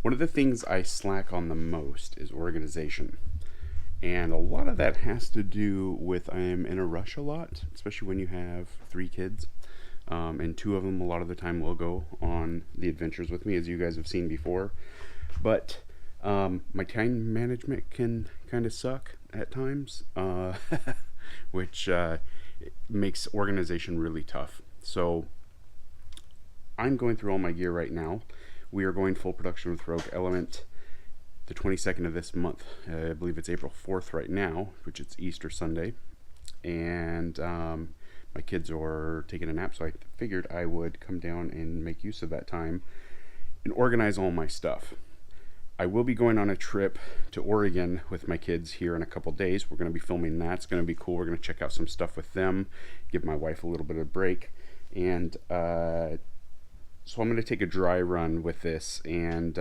One of the things I slack on the most is organization. And a lot of that has to do with I am in a rush a lot, especially when you have 3 kids. And 2 of them, a lot of the time, will go on the adventures with me, as you guys have seen before. But my time management can kind of suck at times, which makes organization really tough. So I'm going through all my gear right now. We are going full production with Rogue Element the 22nd of this month. I believe it's April 4th right now, which it's Easter Sunday. And my kids are taking a nap, so I figured I would come down and make use of that time and organize all my stuff. I will be going on a trip to Oregon with my kids here in a couple days. We're going to be filming that. It's going to be cool. We're going to check out some stuff with them, give my wife a little bit of a break. And so I'm going to take a dry run with this and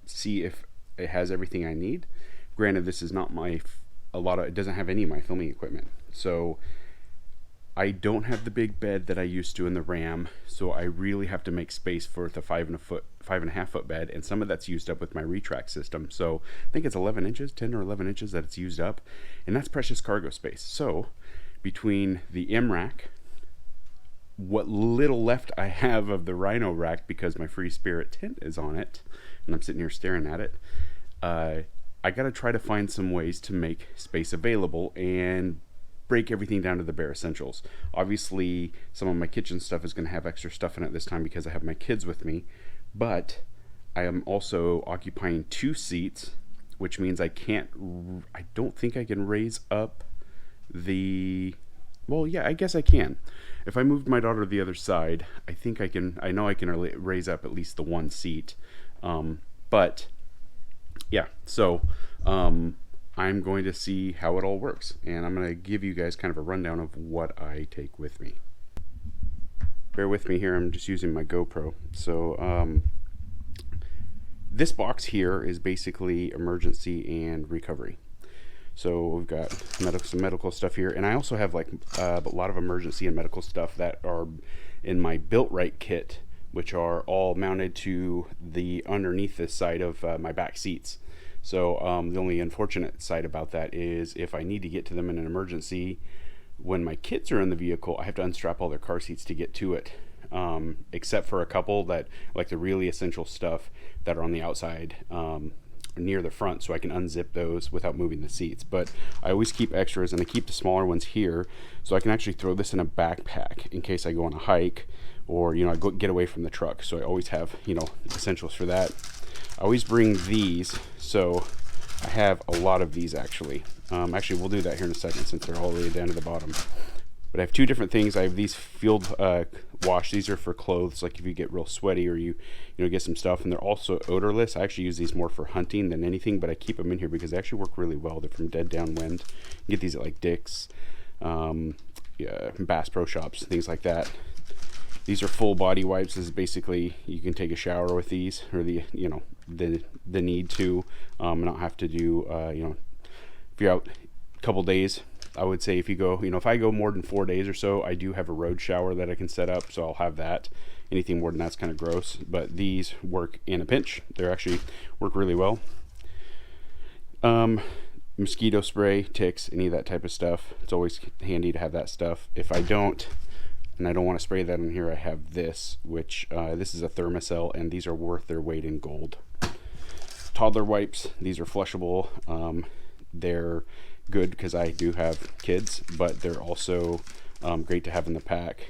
see if it has everything I need. Granted, this is not it doesn't have any of my filming equipment. So I don't have the big bed that I used to in the Ram, so I really have to make space for the 5.5 foot bed, and some of that's used up with my retract system. So I think it's 11 inches, 10 or 11 inches that it's used up, and that's precious cargo space. So between the M rack, what little left I have of the Rhino rack because my Free Spirit tent is on it, and I'm sitting here staring at it, I got to try to find some ways to make space available and break everything down to the bare essentials. Obviously, some of my kitchen stuff is going to have extra stuff in it this time because I have my kids with me, but I am also occupying 2 seats, which means I don't think I can raise up well, yeah, I guess I can. If I moved my daughter to the other side, I know I can raise up at least the 1 seat. But yeah, so I'm going to see how it all works, and I'm going to give you guys kind of a rundown of what I take with me. Bear with me here, I'm just using my GoPro. So this box here is basically emergency and recovery. So we've got some medical stuff here, and I also have like a lot of emergency and medical stuff that are in my Built Right kit, which are all mounted to the underneath this side of my back seats. So the only unfortunate side about that is if I need to get to them in an emergency, when my kids are in the vehicle, I have to unstrap all their car seats to get to it, except for a couple that, like the really essential stuff that are on the outside near the front, so I can unzip those without moving the seats. But I always keep extras, and I keep the smaller ones here so I can actually throw this in a backpack in case I go on a hike or I get away from the truck. So I always have essentials for that. I always bring these, so I have a lot of these actually. Actually, we'll do that here in a second since they're all the way down to the bottom. But I have 2 different things. I have these field wash. These are for clothes, like if you get real sweaty or you get some stuff, and they're also odorless. I actually use these more for hunting than anything, but I keep them in here because they actually work really well. They're from Dead Downwind. You get these at like Dick's, Bass Pro Shops, things like that. These are full body wipes. This is basically, you can take a shower with these, or the need to, not have to do, if you're out a couple days. I would say if you go, if I go more than 4 days or so, I do have a road shower that I can set up, so I'll have that. Anything more than that's kind of gross, but these work in a pinch. They actually work really well. Mosquito spray, ticks, any of that type of stuff. It's always handy to have that stuff. If I don't, and I don't want to spray that in here, I have this, which this is a Thermacell, and these are worth their weight in gold. Toddler wipes, these are flushable. They're good because I do have kids, but they're also great to have in the pack,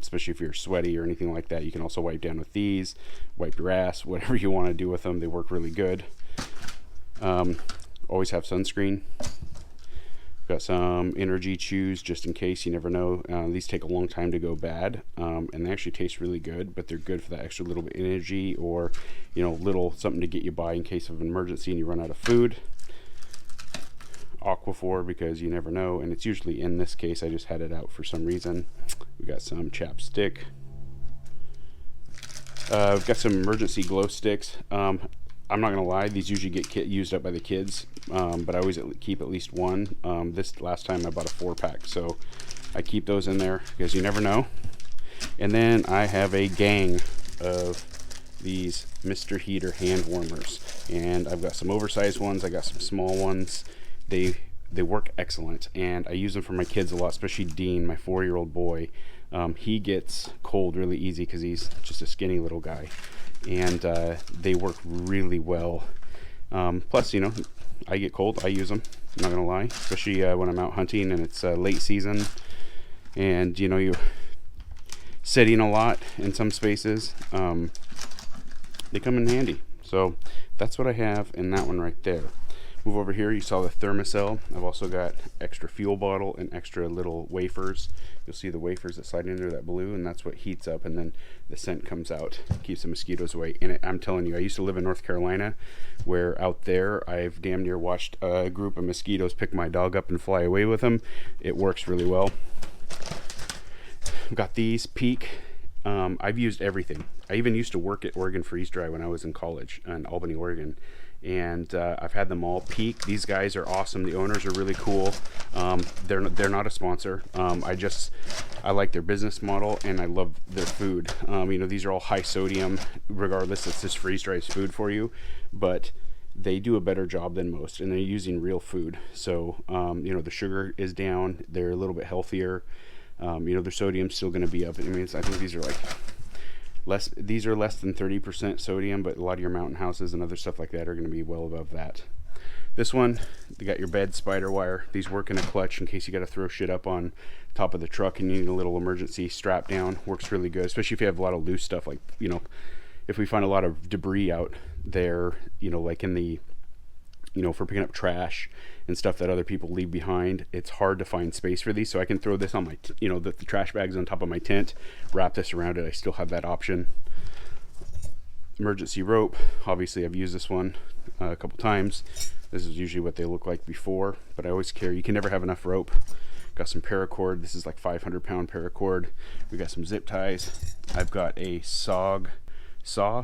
especially if you're sweaty or anything like that. You can also wipe down with these, wipe your ass, whatever you want to do with them. They work really good. Always have sunscreen. Got some energy chews just in case, you never know. These take a long time to go bad, and they actually taste really good, but they're good for that extra little bit of energy, or little something to get you by in case of an emergency and you run out of food. Aquaphor, because you never know, and it's usually in this case. I just had it out for some reason. We got some chapstick. We've got some emergency glow sticks. I'm not gonna lie, these usually get used up by the kids, but I always keep at least one. This last time I bought a 4-pack, so I keep those in there because you never know. And then I have a gang of these Mr. Heater hand warmers, and I've got some oversized ones, I got some small ones. They work excellent, and I use them for my kids a lot, especially Dean, my 4-year-old boy. He gets cold really easy because he's just a skinny little guy, and they work really well. Plus, you know, I get cold, I use them, I'm not gonna lie, especially when I'm out hunting and it's late season, and you know, you're sitting a lot in some spaces. They come in handy. So that's what I have in that one right there. Move over here, you saw the thermocell. I've also got extra fuel bottle and extra little wafers. You'll see the wafers that slide into that blue, and that's what heats up, and then the scent comes out, keeps the mosquitoes away. And I'm telling you, I used to live in North Carolina, where out there I've damn near watched a group of mosquitoes pick my dog up and fly away with them. It works really well. I've got these Peak. I've used everything. I even used to work at Oregon Freeze Dry when I was in college in Albany, Oregon, and I've had them all. Peak. These guys are awesome. The owners are really cool. They're not a sponsor. I like their business model, and I love their food. You know, these are all high sodium. Regardless, it's just freeze dry food for you, but they do a better job than most, and they're using real food. So you know, the sugar is down. They're a little bit healthier. You know, their sodium's still going to be up. I mean, I think these are like less. These are less than 30% sodium, but a lot of your mountain houses and other stuff like that are going to be well above that. This one, you got your bed spider wire. These work in a clutch in case you got to throw shit up on top of the truck and you need a little emergency strap down. Works really good, especially if you have a lot of loose stuff. Like, you know, if we find a lot of debris out there, you know, like in the, you know, for picking up trash and stuff that other people leave behind, it's hard to find space for these. So I can throw this on my, you know, the trash bags on top of my tent, wrap this around it. I still have that option. Emergency rope. Obviously, I've used this one a couple times. This is usually what they look like before, but I always carry. You can never have enough rope. Got some paracord. This is like 500-pound paracord. We got some zip ties. I've got a saw,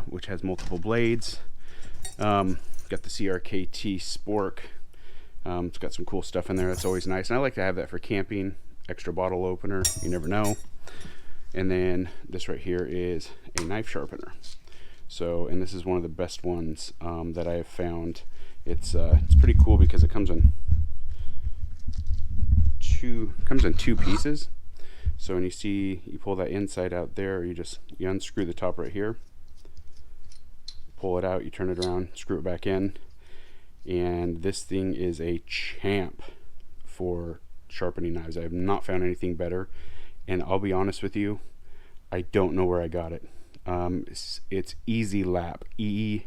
which has multiple blades. Got the CRKT spork. It's got some cool stuff in there. That's always nice, and I like to have that for camping. Extra bottle opener. You never know. And then this right here is a knife sharpener. So, and this is one of the best ones that I have found. It's pretty cool because it comes in two pieces. So when you pull that inside out there, you unscrew the top right here, pull it out, you turn it around, screw it back in, and this thing is a champ for sharpening knives. I have not found anything better, and I'll be honest with you, I don't know where I got it. It's Easy Lap, EZELAP,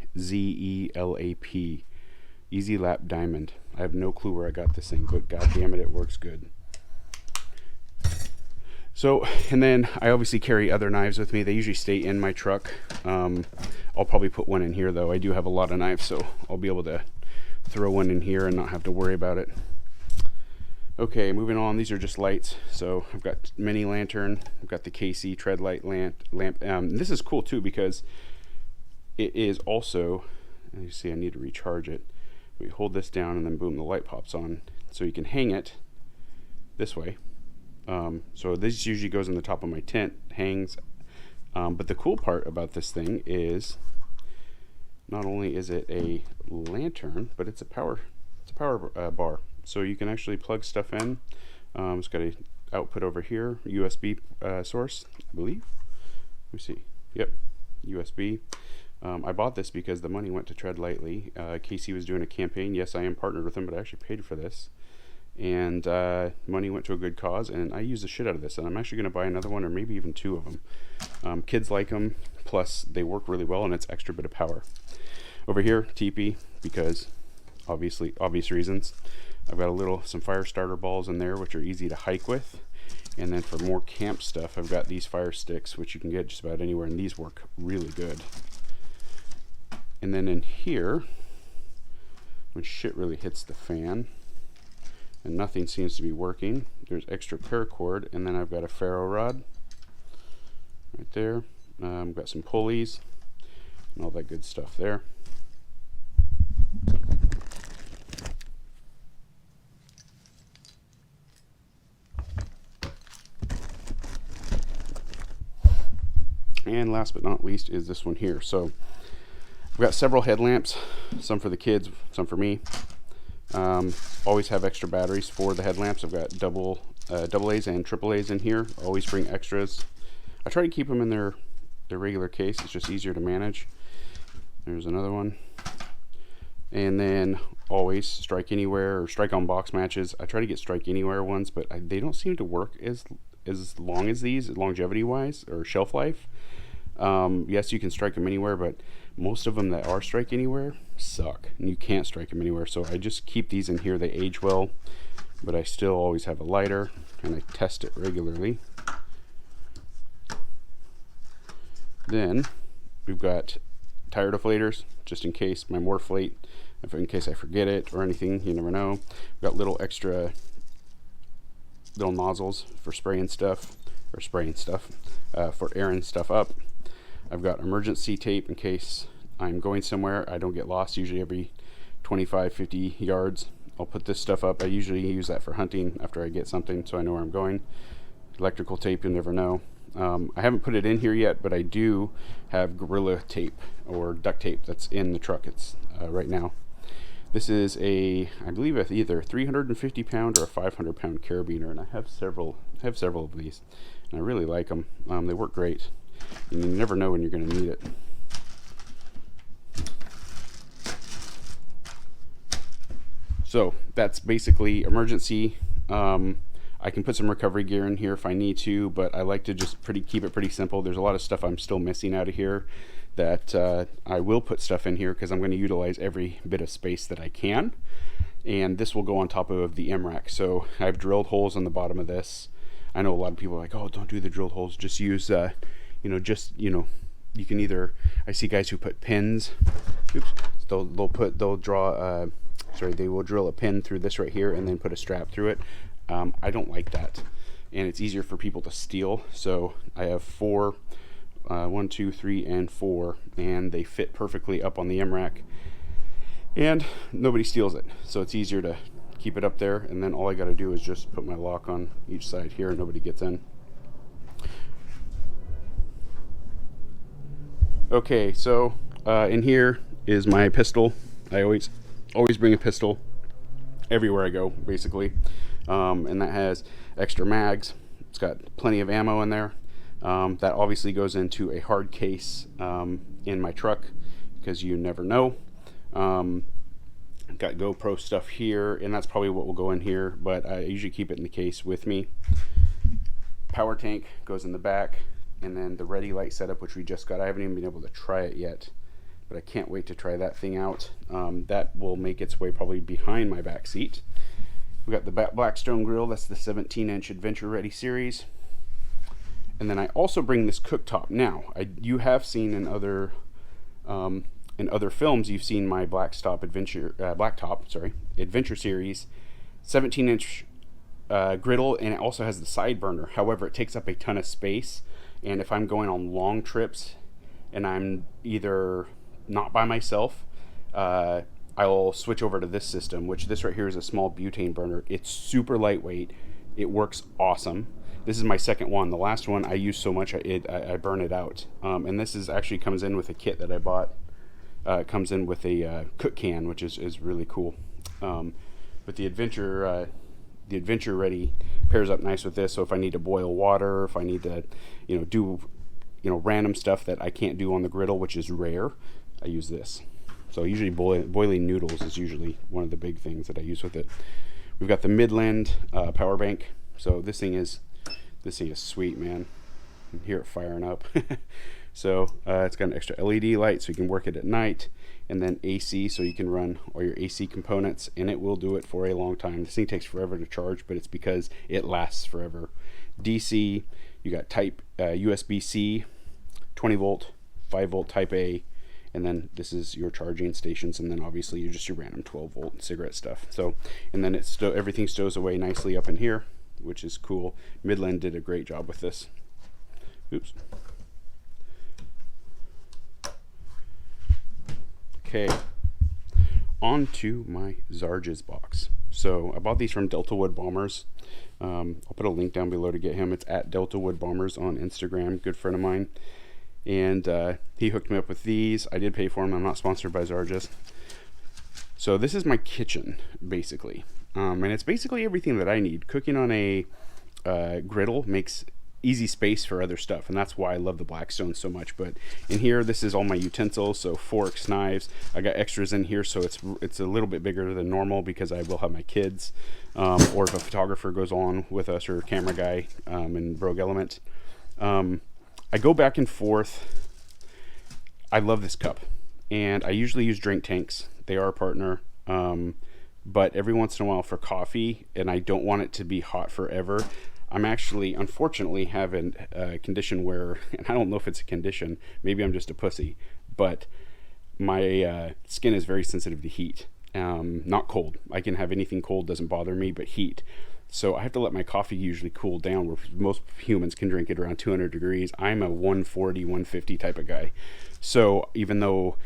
Easy Lap Diamond. I have no clue where I got this thing, but god damn it, it works good. So, and then I obviously carry other knives with me. They usually stay in my truck. I'll probably put one in here though. I do have a lot of knives, so I'll be able to throw one in here and not have to worry about it. Okay, moving on. These are just lights. So I've got mini lantern. I've got the KC tread light lamp. This is cool too because it is also, as you see, I need to recharge it. We hold this down and then boom, the light pops on. So you can hang it this way. So this usually goes on the top of my tent, hangs. But the cool part about this thing is not only is it a lantern, but it's a power bar. So you can actually plug stuff in. It's got a output over here, USB source, I believe. Let me see. Yep, USB. I bought this because the money went to Tread Lightly. Casey was doing a campaign. Yes, I am partnered with him, but I actually paid for this. And money went to a good cause, and I use the shit out of this, and I'm actually going to buy another one or maybe even two of them. Kids like them, plus they work really well, and it's extra bit of power. Over here, teepee, because obvious reasons. I've got some fire starter balls in there, which are easy to hike with. And then for more camp stuff, I've got these fire sticks, which you can get just about anywhere, and these work really good. And then in here, when shit really hits the fan, and nothing seems to be working, there's extra paracord, and then I've got a ferro rod right there. I've got some pulleys and all that good stuff there. And last but not least is this one here. So I've got several headlamps, some for the kids, some for me. Always have extra batteries for the headlamps. I've got double A's and triple A's in here. Always bring extras. I try to keep them in their regular case. It's just easier to manage. There's another one. And then always Strike Anywhere or Strike on Box matches. I try to get Strike Anywhere ones, but they don't seem to work as long as these, longevity wise or shelf life. Yes, you can strike them anywhere, but most of them that are Strike Anywhere suck, and you can't strike them anywhere. So I just keep these in here. They age well, but I still always have a lighter, and I test it regularly. Then we've got tire deflators, just in case my more deflate, in case I forget it or anything. You never know. We've got little extra little nozzles for spraying stuff, for airing stuff up. I've got emergency tape in case I'm going somewhere. I don't get lost. Usually every 25-50 yards I'll put this stuff up. I usually use that for hunting after I get something, so I know where I'm going. Electrical tape, you never know. I haven't put it in here yet, but I do have Gorilla tape or duct tape that's in the truck. It's right now. This is I believe it's either 350 pound or a 500 pound carabiner, and I have several of these, and I really like them. They work great, and you never know when you're going to need it. So that's basically emergency. I can put some recovery gear in here if I need to, but I like to just keep it pretty simple. There's a lot of stuff I'm still missing out of here that I will put stuff in here because I'm going to utilize every bit of space that I can. And this will go on top of the MRAC. So I've drilled holes on the bottom of this. I know a lot of people are like, oh, don't do the drilled holes. Just use, you can either, I see guys who put pins. Oops. They'll drill a pin through this right here and then put a strap through it. I don't like that, and it's easier for people to steal. So I have 4, 1, 2, 3, and 4, and they fit perfectly up on the MRAC, and nobody steals it. So it's easier to keep it up there, and then all I got to do is just put my lock on each side here, and nobody gets in. Okay, so in here is my pistol. I always bring a pistol everywhere I go, basically. And that has extra mags. It's got plenty of ammo in there. That obviously goes into a hard case in my truck because you never know. Got GoPro stuff here, and that's probably what will go in here, but I usually keep it in the case with me. Power tank goes in the back, and then the ready light setup, which we just got. I haven't even been able to try it yet, but I can't wait to try that thing out. That will make its way probably behind my back seat. We got the Blackstone grill. That's the 17-inch Adventure Ready series. And then I also bring this cooktop. Now, you have seen in other films, you've seen my Blacktop Adventure series, 17-inch griddle, and it also has the side burner. However, it takes up a ton of space, and if I'm going on long trips and I'm either not by myself, I'll switch over to this system, which this right here is a small butane burner. It's super lightweight. It works awesome. This is my second one. The last one I used so much I burn it out. And this is actually comes in with a kit that I bought. It comes in with a cook can, which is really cool. But the Adventure Ready pairs up nice with this. So if I need to boil water, if I need to, do random stuff that I can't do on the griddle, which is rare, I use this. So usually boiling noodles is usually one of the big things that I use with it. We've got the Midland power bank. So this thing is sweet, man. You can hear it firing up. So it's got an extra LED light so you can work it at night, and then AC so you can run all your AC components, and it will do it for a long time. This thing takes forever to charge, but it's because it lasts forever. DC, you got type USB-C, 20 volt, 5 volt type A, and then this is your charging stations, and then obviously you're just your random 12 volt cigarette stuff. So, and then everything stows away nicely up in here, which is cool. Midland did a great job with this. Oops. Okay, on to my Zamaris Box. So I bought these from Delta Wood Bombers. I'll put a link down below to get him. It's at Delta Wood Bombers on Instagram, good friend of mine. and he hooked me up with these. I did pay for them. I'm not sponsored by Zarges. So this is my kitchen, basically. And it's basically everything that I need. Cooking on a griddle makes easy space for other stuff, and that's why I love the Blackstone so much. But in here, this is all my utensils, so forks, knives. I got extras in here, so it's a little bit bigger than normal because I will have my kids, or if a photographer goes on with us, or a camera guy in Rogue Element. I go back and forth. I love this cup, and I usually use drink tanks. They are a partner, but every once in a while for coffee, and I don't want it to be hot forever. I'm actually, unfortunately, having a condition where, and I don't know if it's a condition, maybe I'm just a pussy, but my skin is very sensitive to heat. Not cold. I can have anything cold, doesn't bother me, but heat. So I have to let my coffee usually cool down, where most humans can drink it around 200 degrees. I'm a 140, 150 type of guy. So even though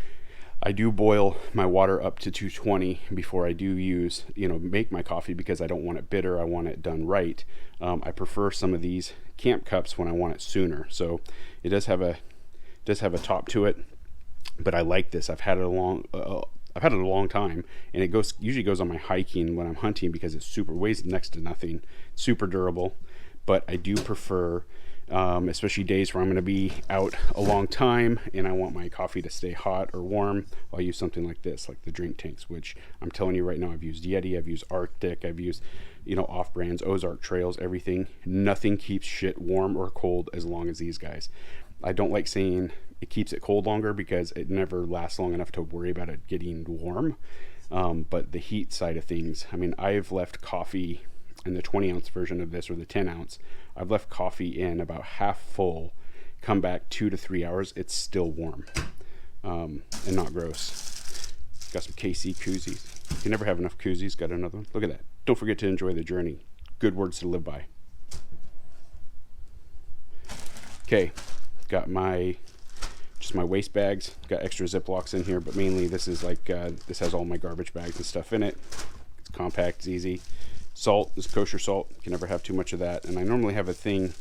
I do boil my water up to 220 before I do use, make my coffee, because I don't want it bitter. I want it done right. I prefer some of these camp cups when I want it sooner. So it does have a top to it, but I like this. I've had it a long time, and it usually goes on my hiking when I'm hunting, because it weighs next to nothing, super durable. But I do prefer, especially days where I'm going to be out a long time and I want my coffee to stay hot or warm, I'll use something like this, like the drink tanks, which I'm telling you right now, I've used Yeti, I've used Arctic, I've used, off brands, Ozark Trails, everything. Nothing keeps shit warm or cold as long as these guys. I don't like saying it keeps it cold longer, because it never lasts long enough to worry about it getting warm. But the heat side of things, I mean, I've left coffee in the 20-ounce version of this, or the 10-ounce, I've left coffee in about half full, come back 2 to 3 hours, it's still warm, and not gross. Got some KC koozies. You never have enough koozies. Got another one. Look at that. Don't forget to enjoy the journey. Good words to live by. Okay, got just my waste bags. Got extra Ziplocs in here, but mainly this is like, this has all my garbage bags and stuff in it. It's compact, it's easy. Salt is kosher salt. You can never have too much of that. And I normally have a thing,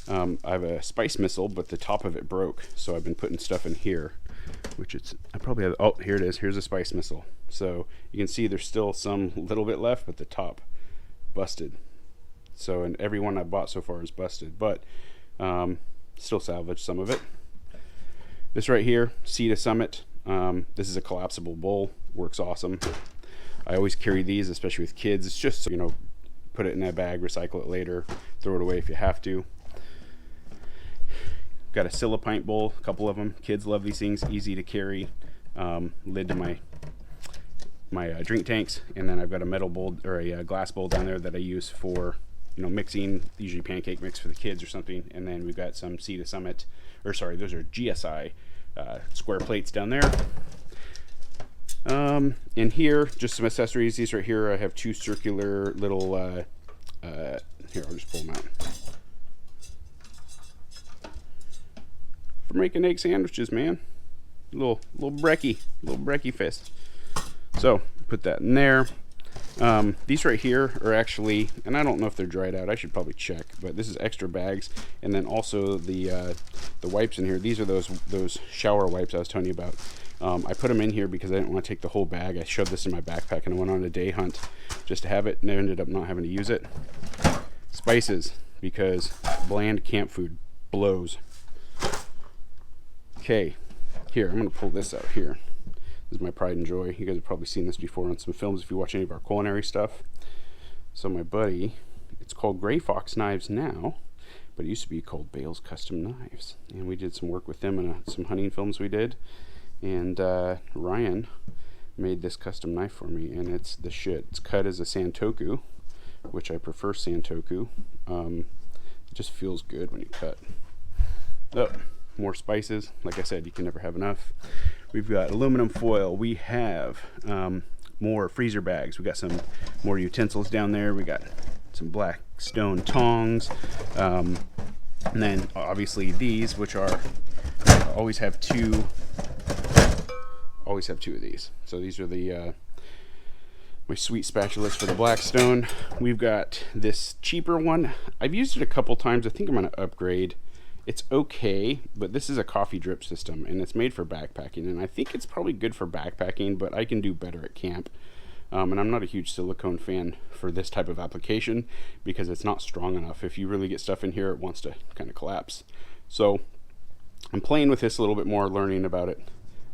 I have a spice missile, but the top of it broke, so I've been putting stuff in here, which I probably have, oh, here it is. Here's a spice missile. So you can see there's still some little bit left, but the top busted. So, and every one I bought so far is busted, but still salvaged some of it. This right here, Sea to Summit. This is a collapsible bowl. Works awesome. I always carry these, especially with kids. It's just, put it in a bag, recycle it later, throw it away if you have to. Got a Scylla pint bowl, a couple of them. Kids love these things, easy to carry. Lid to my drink tanks, and then I've got a metal bowl, or a glass bowl down there that I use for, mixing, usually pancake mix for the kids or something. And then we've got some Sea to Summit, or sorry, those are GSI square plates down there. In here, just some accessories. These right here, I have 2 circular little, here, I'll just pull them out. For making egg sandwiches, man. Little brekkie fist. So, put that in there. These right here are actually, and I don't know if they're dried out, I should probably check, but this is extra bags. And then also the wipes in here. These are those shower wipes I was telling you about. I put them in here because I didn't want to take the whole bag. I shoved this in my backpack and I went on a day hunt just to have it, and I ended up not having to use it. Spices, because bland camp food blows. Okay, here, I'm going to pull this out here. This is my pride and joy. You guys have probably seen this before on some films if you watch any of our culinary stuff. So my buddy, it's called Gray Fox Knives now, but it used to be called Bale's Custom Knives. And we did some work with them in some hunting films we did. And Ryan made this custom knife for me, and it's the shit. It's cut as a Santoku, which I prefer Santoku. It just feels good when you cut. Oh, more spices. Like I said, you can never have enough. We've got aluminum foil. We have more freezer bags. We got some more utensils down there. We got some black stone tongs. And then obviously these, which are, I always have two of these. So these are the my sweet spatulas for the Blackstone. We've got this cheaper one. I've used it a couple times. I think I'm going to upgrade it's okay, but this is a coffee drip system, and it's made for backpacking, and I think it's probably good for backpacking, but I can do better at camp. And I'm not a huge silicone fan for this type of application because it's not strong enough. If you really get stuff in here, it wants to kind of collapse. So I'm playing with this a little bit more, learning about it,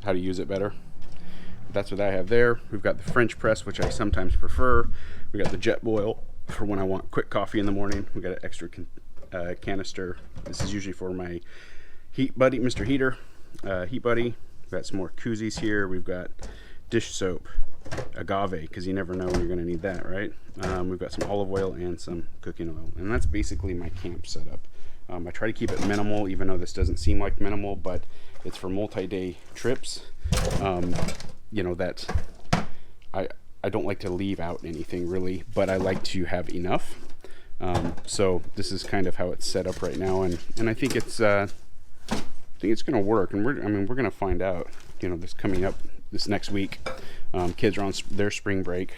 how to use it better. That's what I have there. We've got the French press, which I sometimes prefer. We got the jet boil for when I want quick coffee in the morning. We got an extra canister. This is usually for my Heat Buddy, Mr. Heater, Heat Buddy. We've got some more koozies here. We've got dish soap, agave, because you never know when you're going to need that, right? We've got some olive oil and some cooking oil, and that's basically my camp setup. I try to keep it minimal, even though this doesn't seem like minimal, but it's for multi-day trips. You know, that I don't like to leave out anything really, but I like to have enough. So this is kind of how it's set up right now, and I think it's going to work, and we're going to find out. You know, this coming up this next week, kids are on their spring break,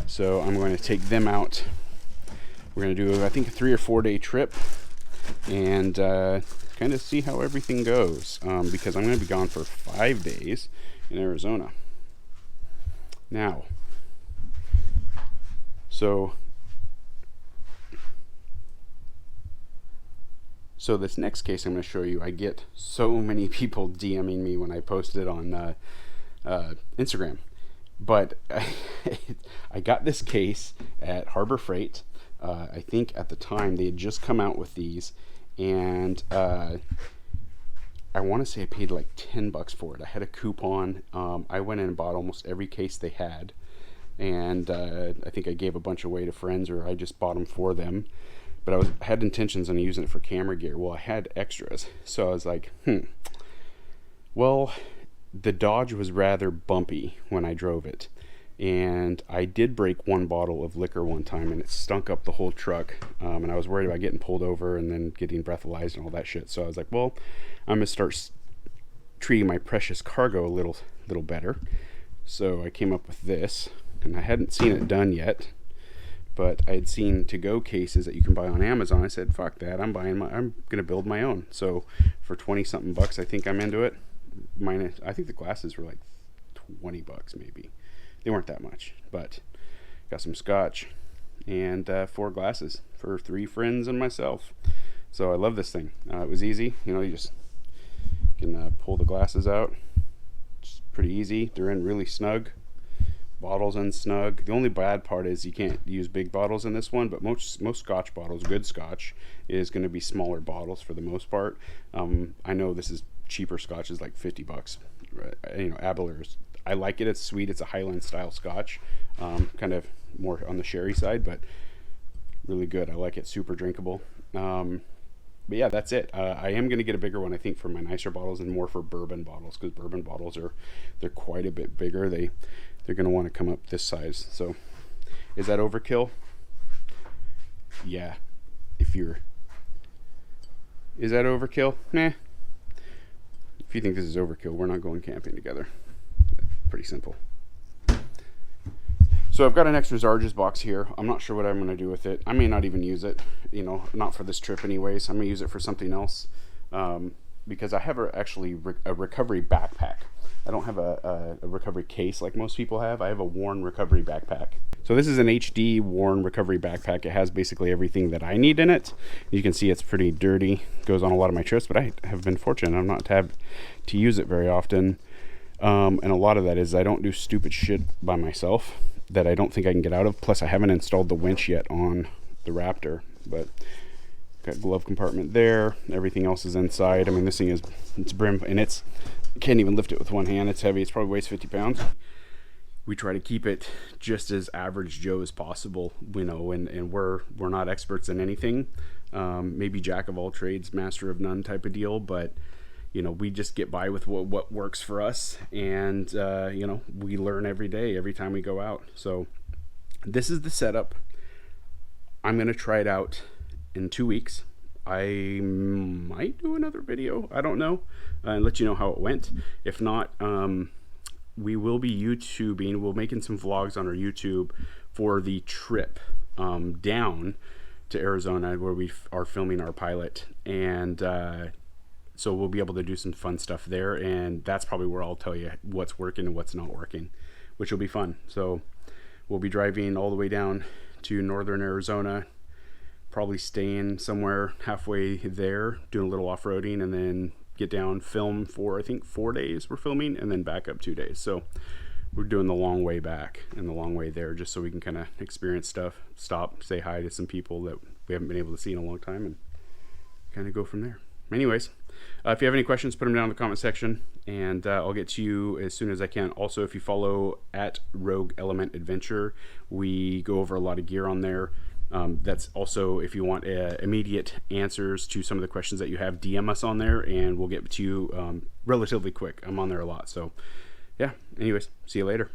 so I'm going to take them out. We're going to do, I think, a 3 or 4 day trip, and kind of see how everything goes, because I'm going to be gone for 5 days in Arizona. Now, so this next case I'm going to show you, I get so many people DMing me when I post it on Instagram. But I got this case at Harbor Freight. I think at the time they had just come out with these, and I want to say I paid like $10 for it. I had a coupon. I went in and bought almost every case they had, and I think I gave a bunch away to friends, or I just bought them for them. But I had intentions on using it for camera gear. Well, I had extras, so I was like, well, the Dodge was rather bumpy when I drove it, and I did break one bottle of liquor one time, and it stunk up the whole truck, and I was worried about getting pulled over and then getting breathalyzed and all that shit. So I was like, well, I'm gonna start treating my precious cargo a little better. So I came up with this, and I hadn't seen it done yet, but I had seen to-go cases that you can buy on Amazon. I said, fuck that, I'm gonna build my own. So for 20 something bucks, I think I'm into it. I think the glasses were like $20 maybe. They weren't that much, but got some scotch and 4 glasses for 3 friends and myself. So I love this thing. It was easy, you know, you just can pull the glasses out. It's pretty easy. They're in really snug. Bottles in snug. The only bad part is you can't use big bottles in this one, but most scotch bottles, good scotch, is going to be smaller bottles for the most part. I know this is cheaper scotch, is like $50. You know, Abeler's, I like it. It's sweet. It's a Highland style scotch, kind of more on the sherry side, but really good. I like it. Super drinkable. But yeah, that's it. I am going to get a bigger one, I think, for my nicer bottles, and more for bourbon bottles, because bourbon bottles they're quite a bit bigger. They're going to want to come up this size. So is that overkill? Yeah. Is that overkill? Nah. If you think this is overkill, we're not going camping together. Pretty simple. So I've got an extra Zamaris box here. I'm not sure what I'm going to do with it. I may not even use it, you know, not for this trip anyways. I'm going to use it for something else, because I have actually a recovery backpack. I don't have a recovery case like most people have. I have a worn recovery backpack. So this is an HD worn recovery backpack. It has basically everything that I need in it. You can see it's pretty dirty. It goes on a lot of my trips, but I have been fortunate. I'm not to use it very often. And a lot of that is I don't do stupid shit by myself that I don't think I can get out of. Plus I haven't installed the winch yet on the Raptor, but got glove compartment there. Everything else is inside. I mean, this thing it's brim, and can't even lift it with one hand. It's heavy. It's probably weighs 50 pounds. We try to keep it just as average Joe as possible, you know, and we're not experts in anything. Maybe jack of all trades, master of none type of deal, but you know, we just get by with what works for us, and you know, we learn every day, every time we go out. So this is the setup. I'm gonna try it out in 2 weeks. I might do another video, I don't know, and let you know how it went. If not, we will be we're making some vlogs on our YouTube for the trip down to Arizona where we are filming our pilot, and so we'll be able to do some fun stuff there, and that's probably where I'll tell you what's working and what's not working, which will be fun. So we'll be driving all the way down to northern Arizona, probably staying somewhere halfway there, doing a little off-roading, and then get down, film for I think 4 days we're filming, and then back up 2 days. So we're doing the long way back and the long way there, just so we can kind of experience stuff, stop, say hi to some people that we haven't been able to see in a long time, and kind of go from there. Anyways, if you have any questions, put them down in the comment section, and I'll get to you as soon as I can. Also, if you follow at Rogue Element Adventure, we go over a lot of gear on there. That's also, if you want immediate answers to some of the questions that you have, DM us on there, and we'll get to you relatively quick. I'm on there a lot. So yeah, anyways, see you later.